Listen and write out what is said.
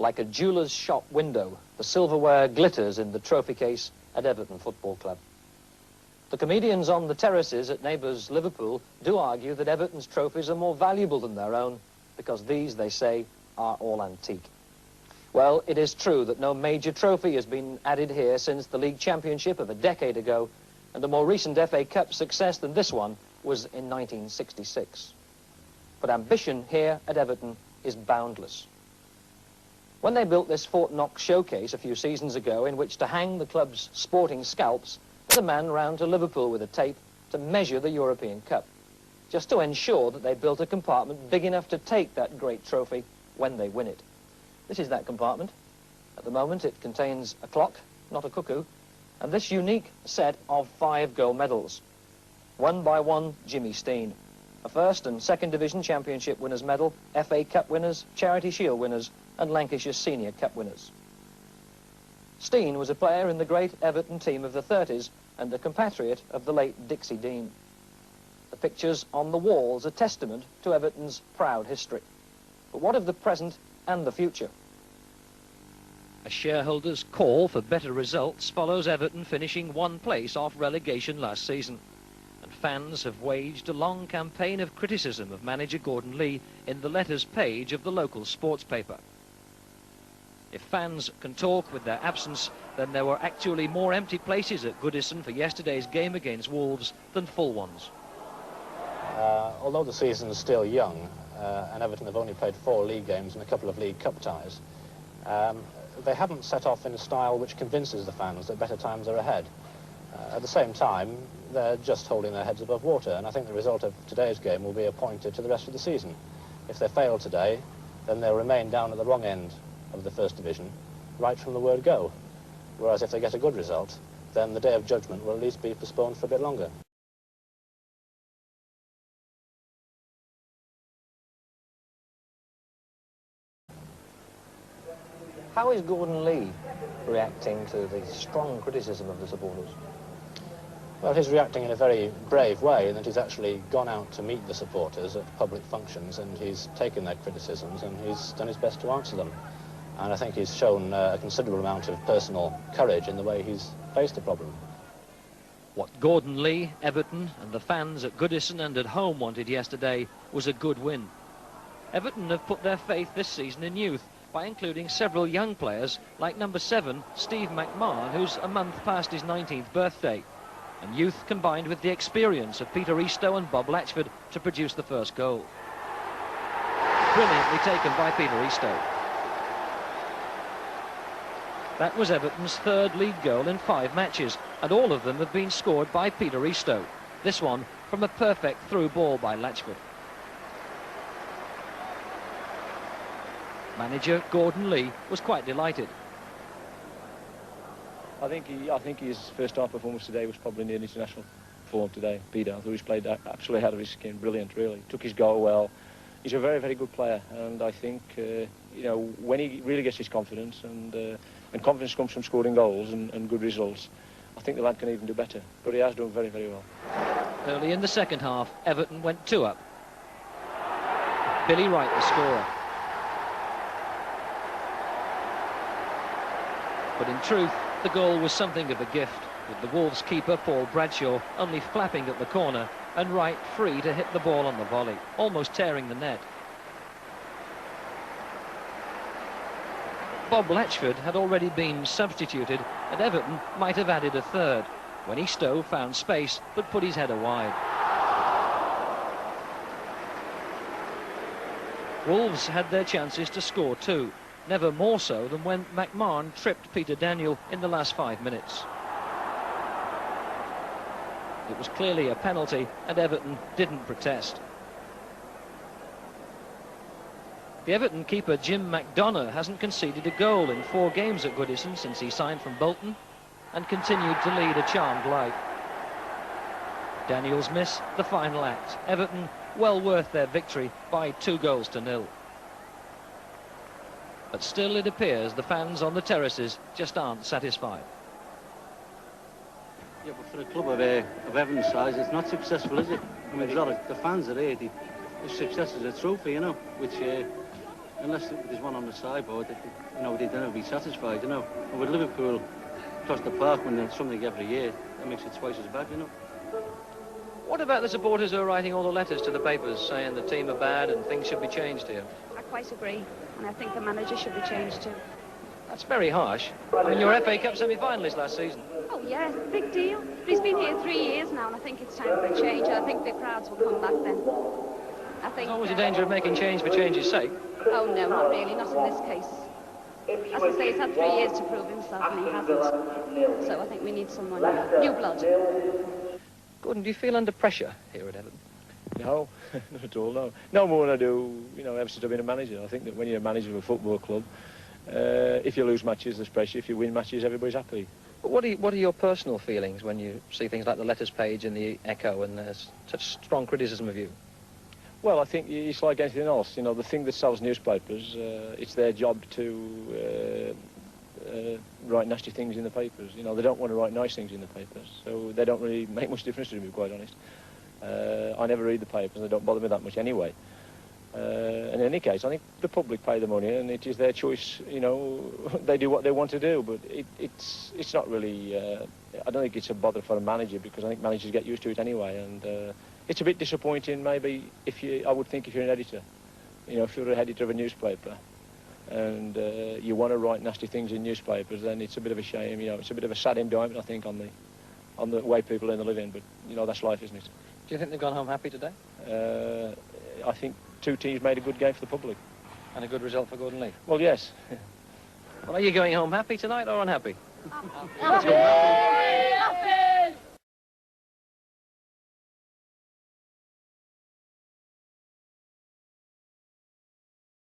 Like a jeweller's shop window, the silverware glitters in the trophy case at Everton Football Club. The comedians on the terraces at neighbours Liverpool do argue that Everton's trophies are more valuable than their own because these, they say, are all antique. Well, it is true that no major trophy has been added here since the League Championship of a decade ago, and a more recent FA Cup success than this one was in 1966. But ambition here at Everton is boundless. When they built this Fort Knox showcase a few seasons ago in which to hang the club's sporting scalps, there's a man round to Liverpool with a tape to measure the European Cup, just to ensure that they built a compartment big enough to take that great trophy when they win it. This is that compartment. At the moment it contains a clock, not a cuckoo, and this unique set of 5 gold medals. One by one, Jimmy Steen. A First and Second Division Championship winners' medal, FA Cup winners, Charity Shield winners, and Lancashire Senior Cup winners. Steen was a player in the great Everton team of the 30s and a compatriot of the late Dixie Dean. The pictures on the walls are testament to Everton's proud history. But what of the present and the future? A shareholders' call for better results follows Everton finishing 1 place off relegation last season. And fans have waged a long campaign of criticism of manager Gordon Lee in the letters page of the local sports paper. If fans can talk with their absence, then there were actually more empty places at Goodison for yesterday's game against Wolves than full ones. Although the season is still young, and Everton have only played 4 league games and a couple of League Cup ties, they haven't set off in a style which convinces the fans that better times are ahead. At the same time, they're just holding their heads above water, and I think the result of today's game will be a pointer to the rest of the season. If they fail today, then they'll remain down at the wrong end of the First Division, right from the word go. Whereas if they get a good result, then the day of judgment will at least be postponed for a bit longer. How is Gordon Lee reacting to the strong criticism of the supporters? Well, he's reacting in a very brave way, in that he's actually gone out to meet the supporters at public functions, and he's taken their criticisms and he's done his best to answer them. And I think he's shown a considerable amount of personal courage in the way he's faced the problem. What Gordon Lee, Everton and the fans at Goodison and at home wanted yesterday was a good win. Everton have put their faith this season in youth by including several young players like number 7, Steve McMahon, who's a month past his 19th birthday. And youth combined with the experience of Peter Eastoe and Bob Latchford to produce the first goal. Brilliantly taken by Peter Eastoe. That was Everton's 3rd league goal in 5 matches, and all of them have been scored by Peter Eastoe. This one from a perfect through ball by Latchford. Manager Gordon Lee was quite delighted. I think his first half performance today was probably near international form today. Peter, I thought he's played absolutely out of his skin. Brilliant, really. Took his goal well. He's a very, very good player, and I think you know, when he really gets his confidence, and confidence comes from scoring goals and good results, I think the lad can even do better. But he has done very, very well. Early in the second half, Everton went 2 up. Billy Wright, the scorer. But in truth, the goal was something of a gift, with the Wolves keeper Paul Bradshaw only flapping at the corner and Wright free to hit the ball on the volley, almost tearing the net. Bob Latchford had already been substituted, and Everton might have added a 3rd, when Eastoe found space but put his header wide. Wolves had their chances to score too, never more so than when McMahon tripped Peter Daniel in the last 5 minutes. It was clearly a penalty, and Everton didn't protest. The Everton keeper Jim McDonough hasn't conceded a goal in 4 games at Goodison since he signed from Bolton, and continued to lead a charmed life. Daniel's miss, the final act. Everton well worth their victory by 2-0. But still it appears the fans on the terraces just aren't satisfied. Yeah, but for a club of Everton's size, it's not successful, is it? I mean, the fans are here. The success is a trophy, you know, which unless there's one on the sideboard, you know, they don't be satisfied, you know. And with Liverpool across the park, when there's something every year, that makes it twice as bad, you know. What about the supporters who are writing all the letters to the papers saying the team are bad and things should be changed here? I quite agree, and I think the manager should be changed too. That's very harsh. I mean, you're FA Cup semi-finalist last season. Oh yeah, big deal. But he's been here 3 years now, and I think it's time for a change. And I think the crowds will come back then. I think. There's always a danger of making change for change's sake. Oh no, not really, not in this case. As I say, he's had 3 years to prove himself, and he hasn't. So I think we need someone new blood. Gordon, do you feel under pressure here at Everton? No, not at all, no. No more than I do, you know, ever since I've been a manager. I think that when you're a manager of a football club, if you lose matches, there's pressure. If you win matches, everybody's happy. But what are your personal feelings when you see things like the letters page in the Echo and there's such strong criticism of you? Well, I think it's like anything else. You know, the thing that sells newspapers, it's their job to write nasty things in the papers. You know, they don't want to write nice things in the papers, so they don't really make much difference to me, to be quite honest. I never read the papers, and they don't bother me that much anyway. In any case, I think the public pay the money, and it is their choice. You know, they do what they want to do, but it's not really. I don't think it's a bother for a manager, because I think managers get used to it anyway, and it's a bit disappointing maybe I would think if you're an editor, you know, if you're an editor of a newspaper, and you want to write nasty things in newspapers, then it's a bit of a shame. You know, it's a bit of a sad indictment, I think, on the way people earn a living. But you know, that's life, isn't it? Do you think they've gone home happy today? I think 2 teams made a good game for the public. And a good result for Gordon Leigh? Well, yes. Well, are you going home happy tonight or unhappy? Happy!